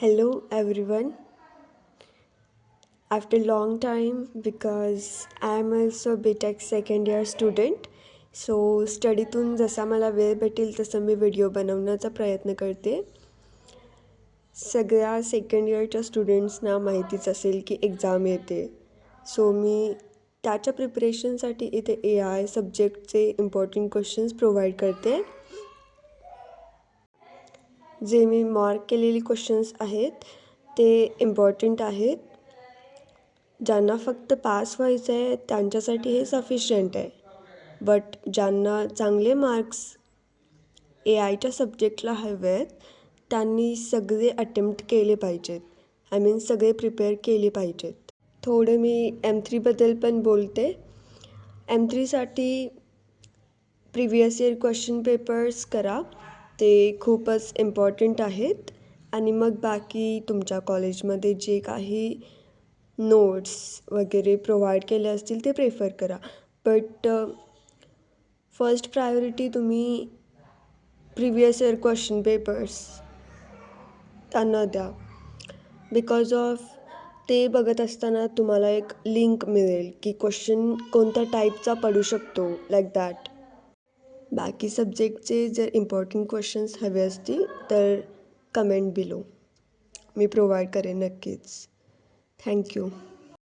Hello everyone. After long time because I am also BTech second year student. So स्टडीतून जसा मला वेळ भेटेल तसं मी व्हिडिओ बनवण्याचा प्रयत्न करते. सगळ्या सेकंड इयरच्या स्टुडंट्सना माहितीच असेल की एक्झाम येते. सो मी त्याच्या प्रिपरेशनसाठी इथे AI सब्जेक्टचे इम्पॉर्टंट क्वेश्चन्स प्रोव्हाइड करते. जे मी मार्क केलेले क्वेश्चन्स आहेत ते इम्पॉर्टंट आहेत. ज्यांना फक्त पास व्हायचं आहे त्यांच्यासाठी हे सफिशियंट आहे. बट ज्यांना चांगले मार्क्स AIच्या सब्जेक्टला हवे आहेत त्यांनी सगळे अटेम्प्ट केले पाहिजेत. सगळे प्रिपेअर केले पाहिजेत. थोडं मी M3बद्दल पण बोलते. M3साठी प्रिव्हियस इयर क्वेश्चन पेपर्स करा. ते खूपच इम्पॉर्टंट आहेत. आणि मग बाकी तुमच्या कॉलेजमध्ये जे काही नोट्स वगैरे प्रोव्हाइड केले असतील ते प्रेफर करा. बट फर्स्ट प्रायोरिटी तुम्ही प्रिव्हियस इयर क्वेश्चन पेपर्स त्यांना द्या. बिकॉज ऑफ ते बघत असताना तुम्हाला एक लिंक मिळेल की क्वेश्चन कोणत्या टाईपचा पडू शकतो लाईक दॅट. बाकी सब्जेक्टचे जर इम्पॉर्टंट क्वेश्चन्स हवे असतील तर कमेंट बिलो मी प्रोव्हाइड करेन नक्कीच. थँक्यू.